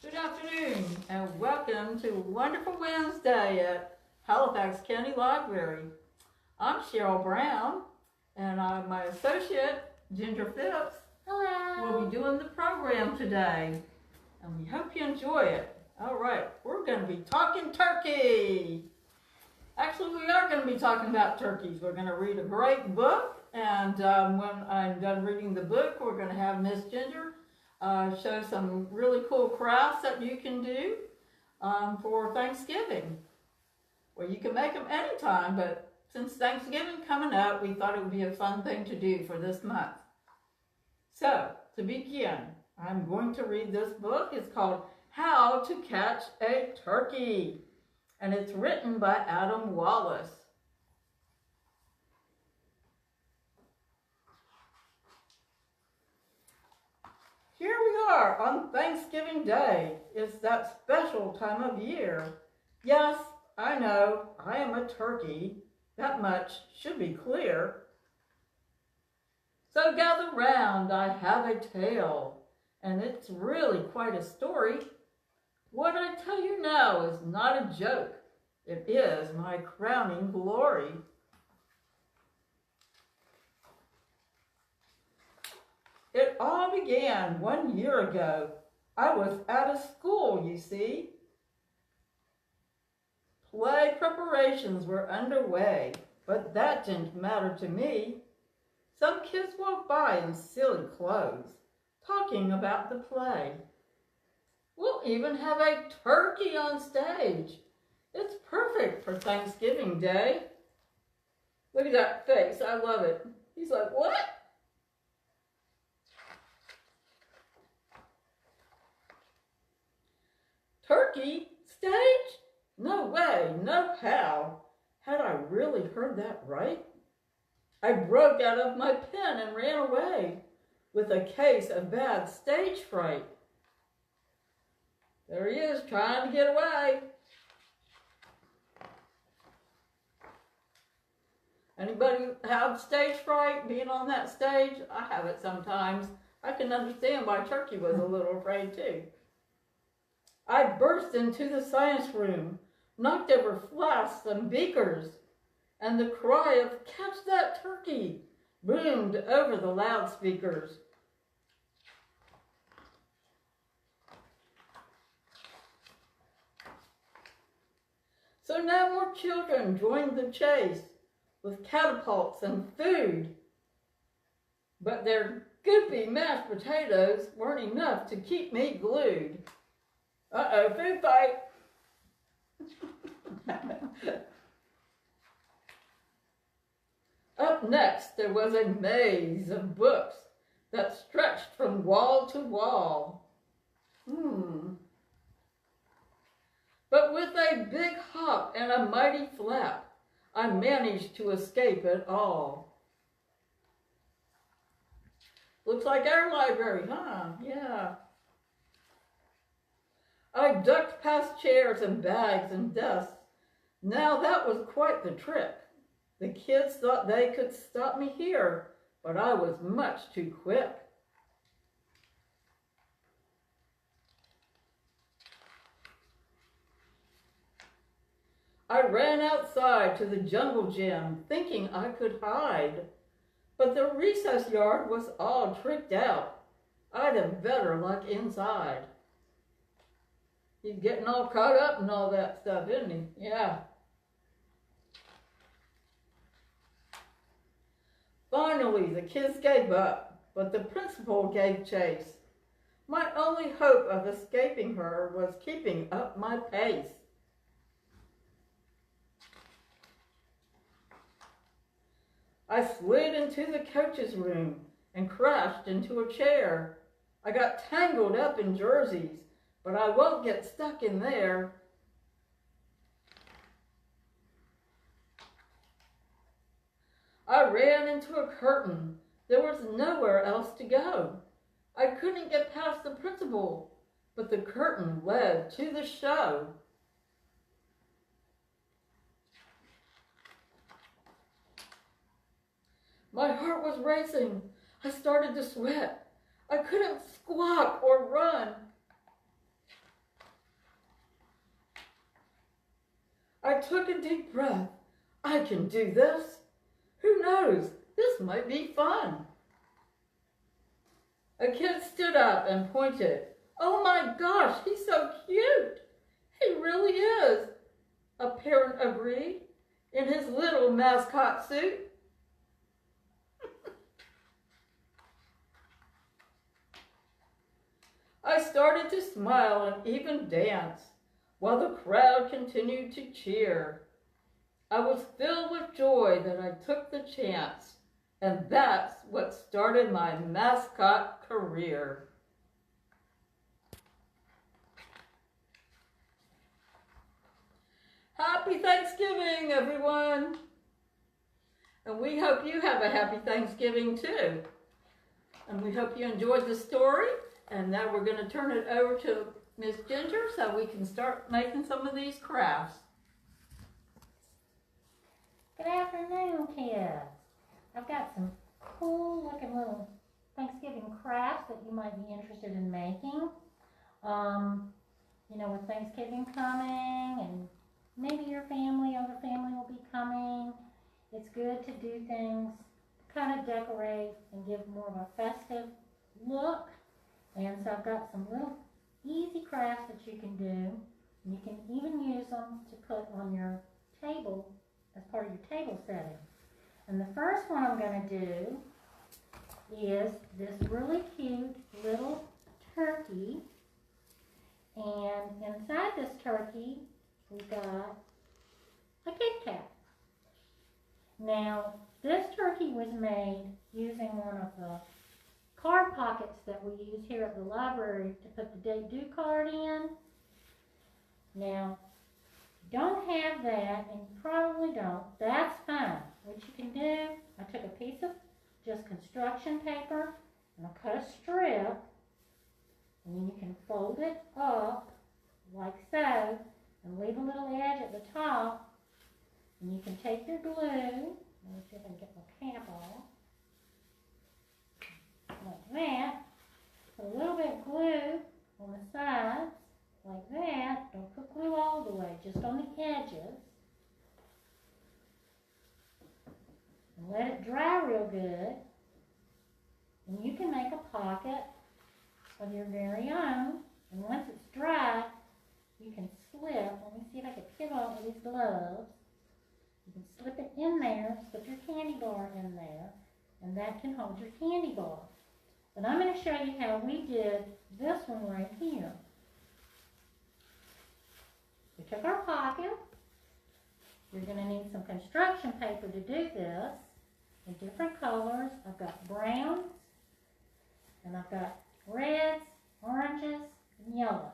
Good afternoon and welcome to Wonderful Wednesday at Halifax County Library. I'm Cheryl Brown and my associate, Ginger Phipps, will be doing the program today. And we hope you enjoy it. All right, we're going to be talking turkey. Actually, we are going to be talking about turkeys. We're going to read a great book, and when I'm done reading the book, we're going to have Miss Ginger show some really cool crafts that you can do for Thanksgiving. Well, you can make them anytime, but since Thanksgiving coming up, we thought it would be a fun thing to do for this month. So, to begin, I'm going to read this book. It's called How to Catch a Turkey, and it's written by Adam Wallace. Here we are on Thanksgiving Day. It's that special time of year. Yes, I know, I am a turkey. That much should be clear. So gather round, I have a tale, and it's really quite a story. What I tell you now is not a joke. It is my crowning glory. It all began 1 year ago. I was at a school, you see. Play preparations were underway, but that didn't matter to me. Some kids walked by in silly clothes, talking about the play. We'll even have a turkey on stage. It's perfect for Thanksgiving Day. Look at that face, I love it. He's like, what? Turkey? Stage? No way, no how. Had I really heard that right? I broke out of my pen and ran away with a case of bad stage fright. There he is, trying to get away. Anybody have stage fright, being on that stage? I have it sometimes. I can understand why Turkey was a little afraid too. I burst into the science room, knocked over flasks and beakers, and the cry of "Catch that turkey!" boomed over the loudspeakers. So now more children joined the chase with catapults and food, but their goopy mashed potatoes weren't enough to keep me glued. Uh-oh, food fight. Up next, there was a maze of books that stretched from wall to wall. But with a big hop and a mighty flap, I managed to escape it all. Looks like our library, huh? Yeah. I ducked past chairs and bags and desks. Now that was quite the trick. The kids thought they could stop me here, but I was much too quick. I ran outside to the jungle gym, thinking I could hide. But the recess yard was all tricked out. I'd have better luck inside. He's getting all caught up in all that stuff, isn't he? Yeah. Finally, the kids gave up, but the principal gave chase. My only hope of escaping her was keeping up my pace. I slid into the coach's room and crashed into a chair. I got tangled up in jerseys, but I won't get stuck in there. I ran into a curtain. There was nowhere else to go. I couldn't get past the principal, but the curtain led to the show. My heart was racing. I started to sweat. I couldn't squawk or run. I took a deep breath. I can do this. Who knows? This might be fun. A kid stood up and pointed. Oh my gosh, he's so cute. He really is. A parent agreed in his little mascot suit. I started to smile and even dance while the crowd continued to cheer. I was filled with joy that I took the chance, and that's what started my mascot career. Happy Thanksgiving, everyone! And we hope you have a happy Thanksgiving too. And we hope you enjoyed the story. And now we're going to turn it over to Miss Ginger so we can start making some of these crafts. Good afternoon, kids. I've got some cool looking little Thanksgiving crafts that you might be interested in making. You know, with Thanksgiving coming and maybe your family, other family will be coming. It's good to do things to kind of decorate and give more of a festive look. And so I've got some little easy crafts that you can do. And you can even use them to put on your table as part of your table setting. And the first one I'm going to do is this really cute little turkey. And inside this turkey, we've got a Kit Kat. Now, this turkey was made using one of the card pockets that we use here at the library to put the date due card in. Now, if you don't have that, and you probably don't, that's fine. What you can do, I took a piece of just construction paper and I cut a strip, and then you can fold it up like so and leave a little edge at the top, and you can take your glue, let me see if I can get my cap off, like that. Put a little bit of glue on the sides, like that. Don't put glue all the way, just on the edges. And let it dry real good. And you can make a pocket of your very own. And once it's dry, you can slip. Let me see if I can peel off these gloves. You can slip it in there, slip your candy bar in there, and that can hold your candy bar. But I'm going to show you how we did this one right here. We took our pocket. You're going to need some construction paper to do this in different colors. I've got browns, and I've got reds, oranges, and yellows.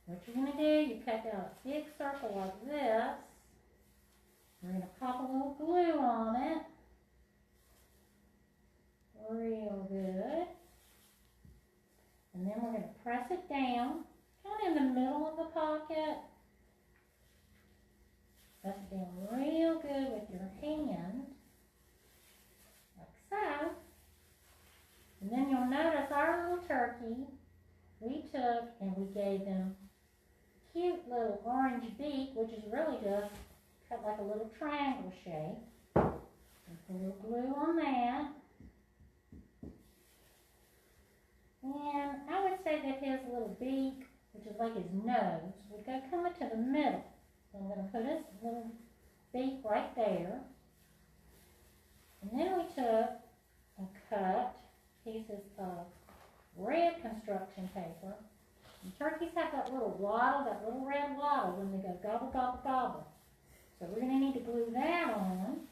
What you're going to do, you cut out a big circle like this. You're going to pop a little glue on it. Real good. And then we're going to press it down, kind of in the middle of the pocket. Press it down real good with your hand, like so. And then you'll notice our little turkey, we took and we gave him a cute little orange beak, which is really just cut like a little triangle shape. And put a little glue on that. And I would say that his little beak, which is like his nose, would go kind of to the middle. So I'm going to put his little beak right there. And then we took and cut pieces of red construction paper. And turkeys have that little wattle, that little red wattle when they go gobble, gobble, gobble. So we're going to need to glue that on.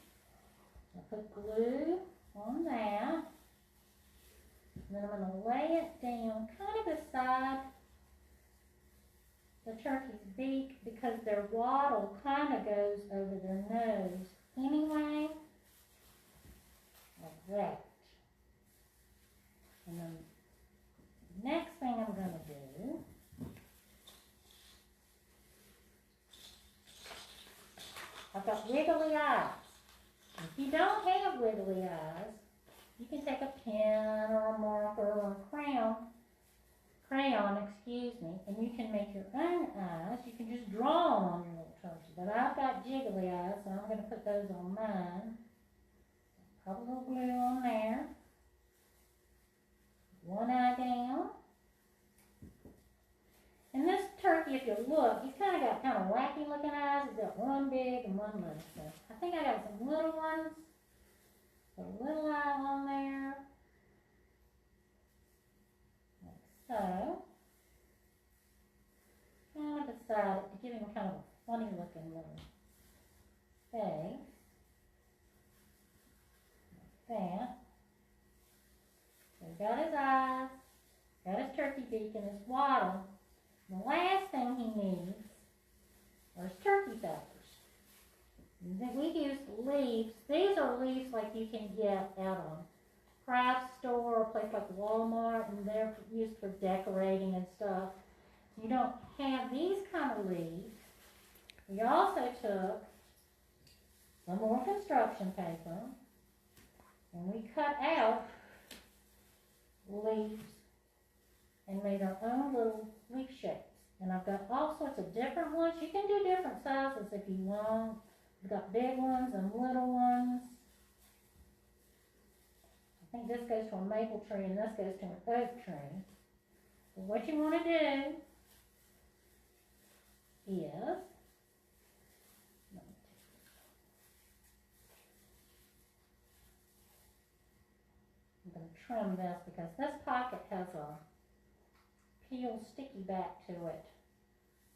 I'll put glue on that. And then I'm going to lay it down kind of beside the turkey's beak because their wattle kind of goes over their nose anyway, like that. And then the next thing I'm going to do, I've got wiggly eyes. If you don't have wiggly eyes, you can take a pen or a marker or a crayon crayon, excuse me, and you can make your own eyes. You can just draw them on your little turkey. But I've got jiggly eyes, so I'm going to put those on mine. Put a little glue on there. One eye down. And this turkey, if you look, he's kind of got kind of wacky looking eyes. He's got one big and one little. So I think I got some little ones. Put a little eye on there. Like so. Kind of decided to give him kind of a funny looking little face. Like that. So he's got his eyes, got his turkey beak and his waddle. The last thing he needs are his turkey feathers. We use leaves. These are leaves like you can get out of a craft store or a place like Walmart, and they're used for decorating and stuff. You don't have these kind of leaves. We also took some more construction paper and we cut out leaves and made our own little leaf shapes. And I've got all sorts of different ones. You can do different sizes if you want. We've got big ones and little ones. I think this goes to a maple tree and this goes to an oak tree. So what you want to do is, I'm going to trim this because this pocket has a peel sticky back to it.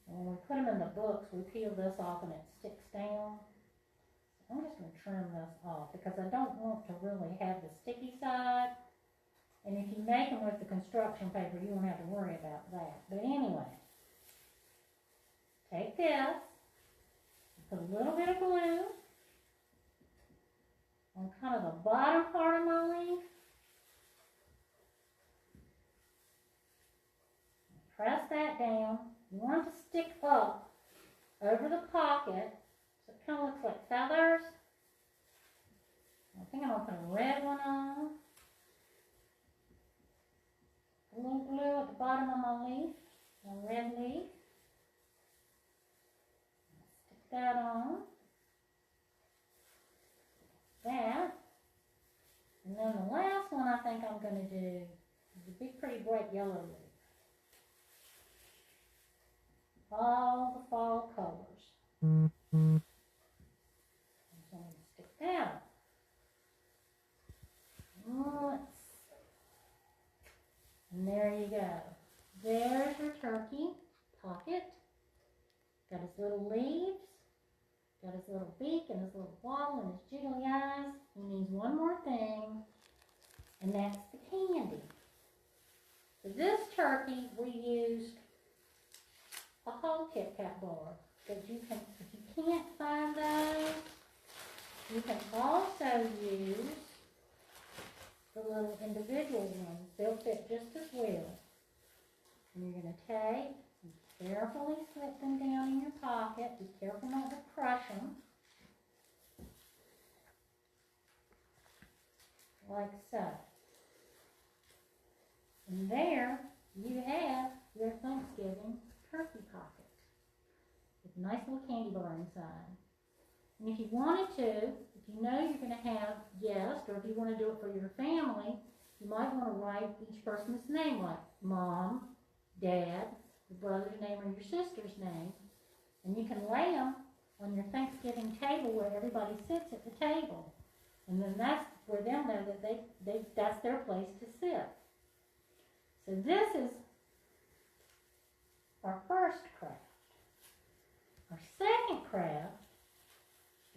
And when we put them in the books, we peel this off and it sticks down. So I'm just going to trim this off because I don't want to really have the sticky side. And if you make them with the construction paper, you won't have to worry about that. But anyway, take this, put a little bit of glue on kind of the bottom part of my leaf. Press that down. You want it to stick up over the pocket so it kind of looks like feathers. I think I'm going to put a red one on. A little glue at the bottom of my leaf, a red leaf. Stick that on. That. And then the last one I think I'm going to do is a big, pretty bright yellow leaf. All the fall colors. So I'm going to stick that. And there you go. There's your turkey pocket. Got his little leaves. Got his little beak and his little waddle and his jiggly eyes. He needs one more thing, and that's the candy. For this turkey, we used a whole Kit Kat bar. But you can, if you can't find those, you can also use the little individual ones. They'll fit just as well. And you're going to take and carefully slip them down in your pocket. Be careful not to crush them. Like so. And there you have your Thanksgiving turkey pocket with a nice little candy bar inside. And if you wanted to, if you know you're going to have guests, or if you want to do it for your family, you might want to write each person's name, like Mom, Dad, your brother's name, or your sister's name. And you can lay them on your Thanksgiving table where everybody sits at the table. And then that's where they'll know that that's their place to sit. So this is our first craft. Our second craft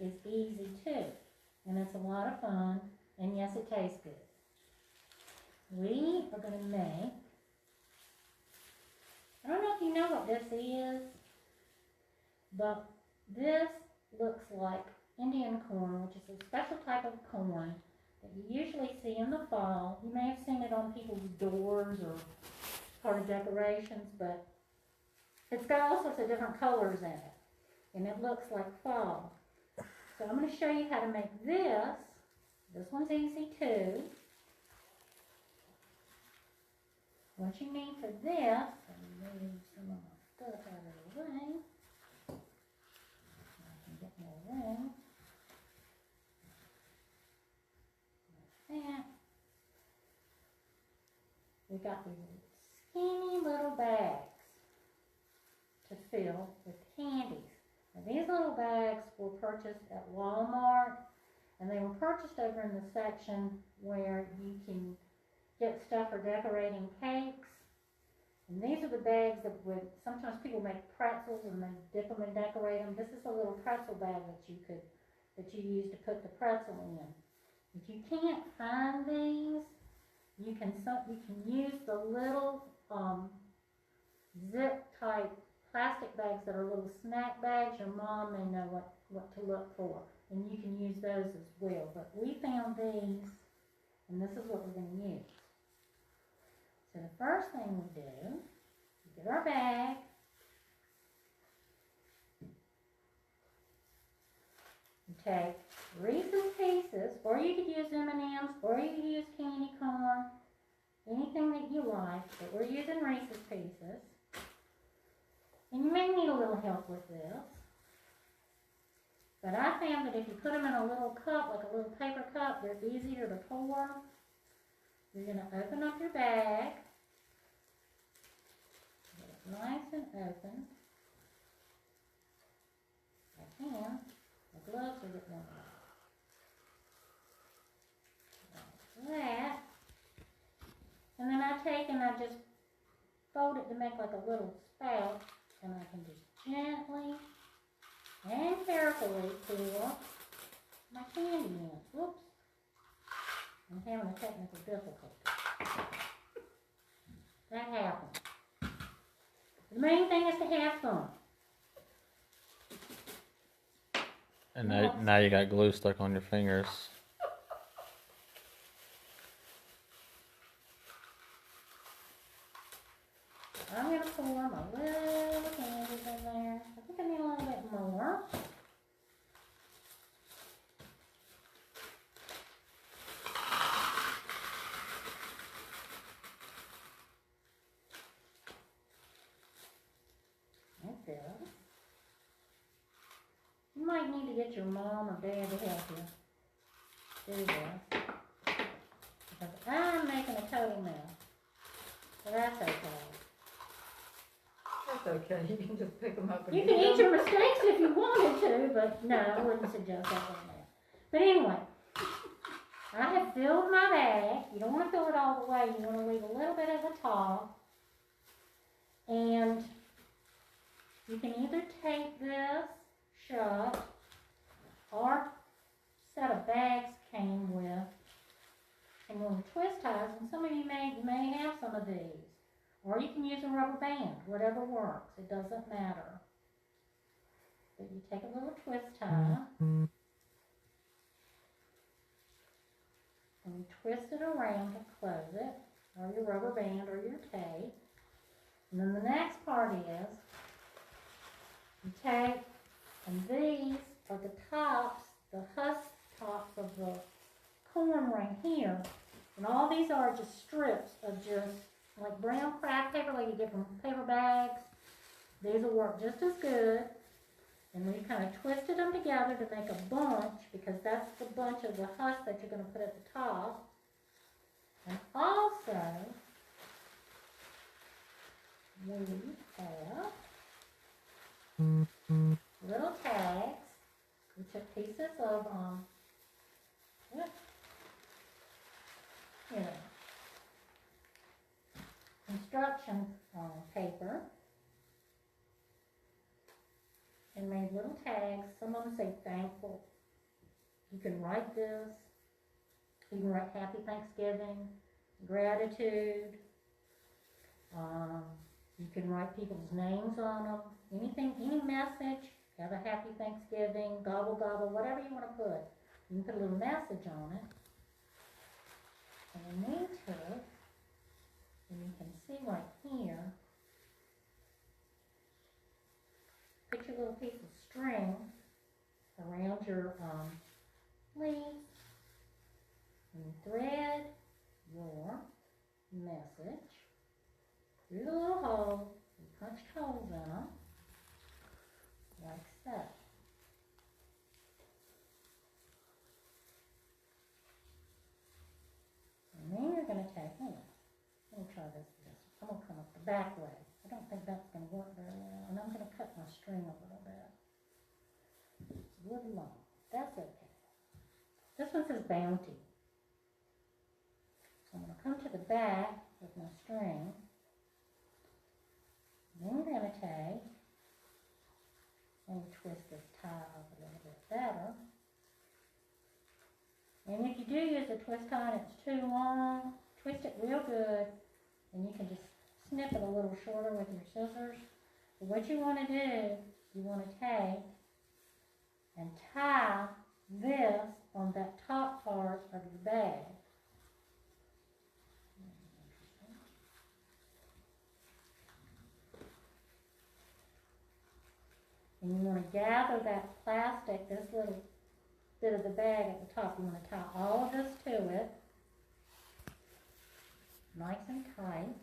is easy too, and it's a lot of fun, and yes, it tastes good. We are going to make, I don't know if you know what this is, but this looks like Indian corn, which is a special type of corn that you usually see in the fall. You may have seen it on people's doors or part of decorations, but it's got all sorts of different colors in it, and it looks like fall. So I'm going to show you how to make this. This one's easy too. what you need for this, let me move some of my stuff out of the way. I can get more room. Like that. We got these skinny little bags to fill with candies. Now, these little bags were purchased at Walmart, and they were purchased over in the section where you can get stuff for decorating cakes. And these are the bags that would, sometimes people make pretzels and they dip them and decorate them. This is a little pretzel bag that you use to put the pretzel in. If you can't find these, you can use the little zip type plastic bags that are little snack bags. Your mom may know what to look for, and you can use those as well. But we found these, and this is what we're going to use. So the first thing we do, we get our bag, we take Reese's Pieces, or you could use M&M's, or you could use candy corn, anything that you like, but we're using Reese's Pieces. And you may need a little help with this, but I found that if you put them in a little cup, like a little paper cup, they're easier to pour. You're going to open up your bag, get it nice and open. I can. My gloves are getting on. Like that. And then I take and I just fold it to make like a little spout, and I can just gently and carefully pour my candy in. Whoops. I'm having a technical difficulty. That happens. The main thing is to have fun. And now you got glue stuck on your fingers. I'm going to pour my little candies in there. I think I need a little bit more. Like this. You might need to get your mom or dad to help you do this. Because I'm making a total mess. So that's okay. That's okay. You can just pick them up and You can eat your mistakes if you wanted to, but no, I wouldn't suggest that right now. But anyway, I have filled my bag. You don't want to fill it all the way. You want to leave a little bit at the top. And you can either tape this shut, or set of bags came with some little twist ties, and some of you may have some of these. Or you can use a rubber band, whatever works. It doesn't matter. But you take a little twist tie, and you twist it around to close it, or your rubber band or your tape. And then the next part is, you take, and these are the tops, the husk tops of the corn right here. And all these are just strips of just like brown craft paper, like you get from paper bags. These will work just as good. And we kind of twisted them together to make a bunch, because that's the bunch of the husk that you're going to put at the top. And also, we have little tags. We took pieces of, instruction paper and made little tags. Some of them say thankful. You can write this. You can write Happy Thanksgiving, gratitude. You can write people's names on them. Anything, any message. Have a Happy Thanksgiving, gobble gobble, whatever you want to put. You can put a little message on it. And then we took, and you can see right here, put your little piece of string around your leaves, and thread your message through the little holes. We punched holes in them, like so. And then you're going to take, let me try this. I'm going to come up the back way. I don't think that's going to work very well. And I'm going to cut my string a little bit. It's a little long. That's okay. This one says Bounty. So I'm going to come to the back with my string. Then we're going to take, and twist this tie up a little bit better. And if you do use a twist tie and it's too long, twist it real good, and you can just snip it a little shorter with your scissors. But what you want to do, you want to take and tie this on that top part of your bag. And you want to gather that plastic, this little bit of the bag at the top. You want to tie all of this to it, nice and tight.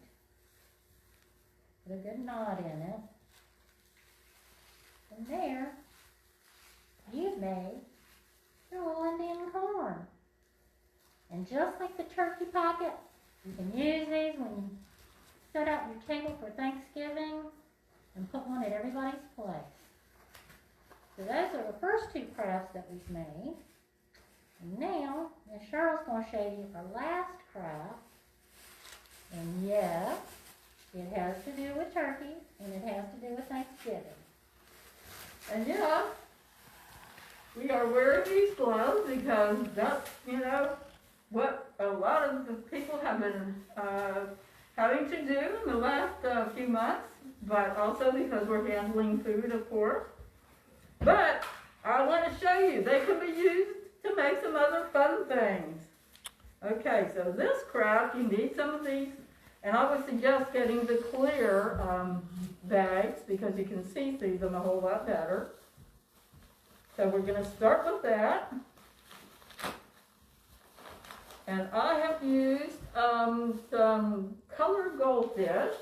Put a good knot in it. And there, you've made your little Indian corn. And just like the turkey pocket, you can use these when you set out your table for Thanksgiving and put one at everybody's place. So those are the first two crafts that we've made. And now, Miss Cheryl's going to show you our last craft. And yes, it has to do with turkey, and it has to do with Thanksgiving. And yeah, we are wearing these gloves because that's, what a lot of the people have been having to do in the last few months, but also because we're handling food, of course. But I want to show you, they can be used to make some other fun things. Okay, so this craft, you need some of these, and I would suggest getting the clear bags because you can see through them a whole lot better. So we're going to start with that. And I have used some colored goldfish.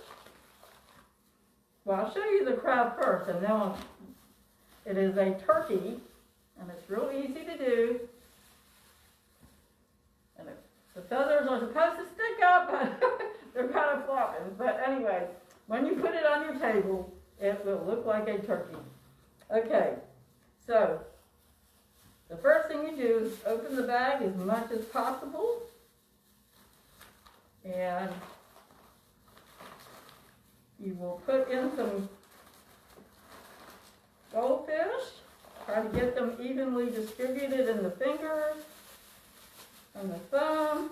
Well, I'll show you the craft first, and then it is a turkey, and it's real easy to do. And the feathers are supposed to stick up, but they're kind of flopping. But anyway, when you put it on your table, it will look like a turkey. Okay, so the first thing you do is open the bag as much as possible. And you will put in some goldfish. Try to get them evenly distributed in the fingers and the thumb.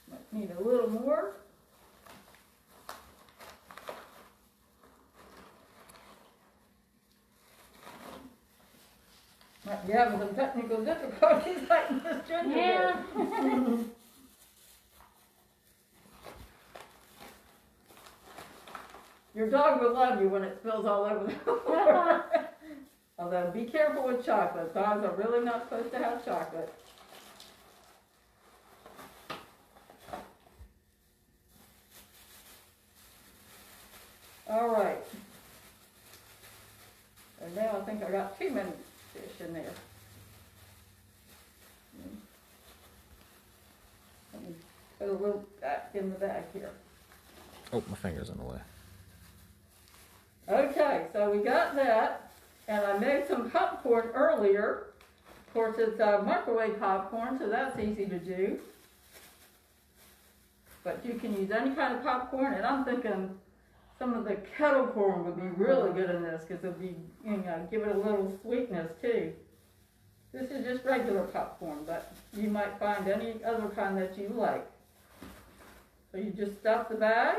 Might need a little more. Might be having some technical difficulties like Miss Ginger. Yeah. Your dog will love you when it spills all over the floor. Although, be careful with chocolate. Dogs are really not supposed to have chocolate. All right. And now I think I got too many fish in there. Let me put a little back in the bag here. Oh, my finger's in the way. Okay, so we got that, and I made some popcorn earlier. Of course, it's microwave popcorn, so that's easy to do. But you can use any kind of popcorn, and I'm thinking some of the kettle corn would be really good in this because it'll be, give it a little sweetness too. This is just regular popcorn, but you might find any other kind that you like. So you just stuff the bag.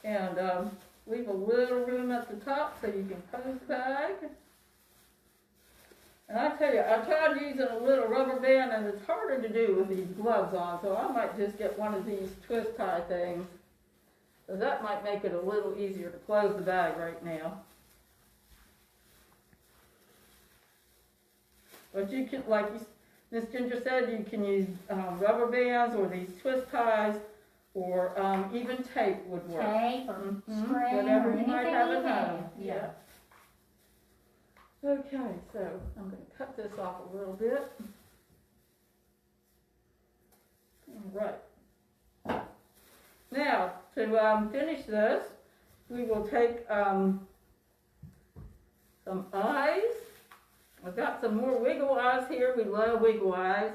And leave a little room at the top so you can close the bag. And I tell you, I tried using a little rubber band, and it's harder to do with these gloves on, so I might just get one of these twist tie things. So that might make it a little easier to close the bag right now. But you can, like Miss Ginger said, you can use rubber bands or these twist ties, or even tape would work. Tape or string whatever or you might anything have you at have. home. Yeah. Okay, so I'm going to cut this off a little bit. All right. Now, to finish this, we will take some eyes. I've got some more wiggle eyes here. We love wiggle eyes.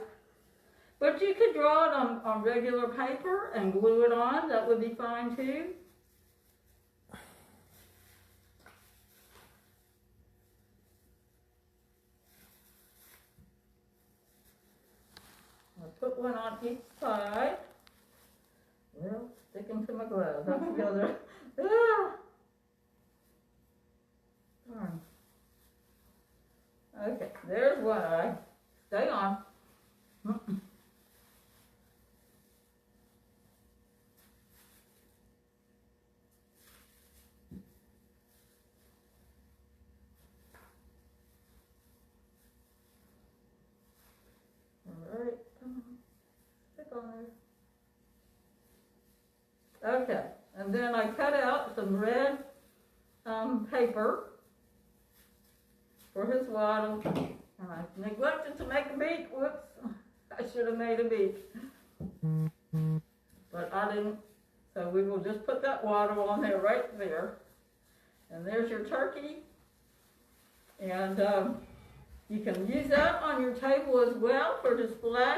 But you could draw it on regular paper and glue it on. That would be fine too. I'll put one on each side. Well, sticking to my gloves. That's the other. Ah! Darn. Okay, there's one eye. Stay on. Alright, come on. Stick on there. Okay, and then I cut out some red paper for his waddle, and I neglected to make a beak. Whoops, I should have made a beak, but I didn't. So we will just put that waddle on there, right there, and there's your turkey. And you can use that on your table as well for display,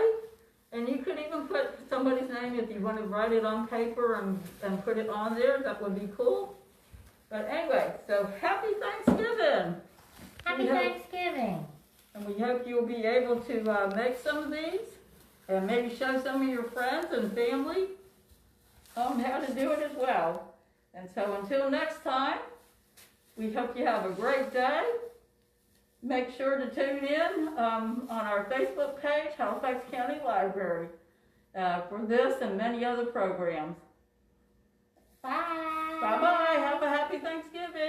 and you could even put somebody's name if you want to write it on paper and put it on there. That would be cool. But anyway, so happy Thanksgiving. Happy Thanksgiving. And we hope you'll be able to make some of these and maybe show some of your friends and family how to do it as well. And so until next time, we hope you have a great day. Make sure to tune in on our Facebook page, Halifax County Library, for this and many other programs. Bye. Bye-bye. Have a happy Thanksgiving.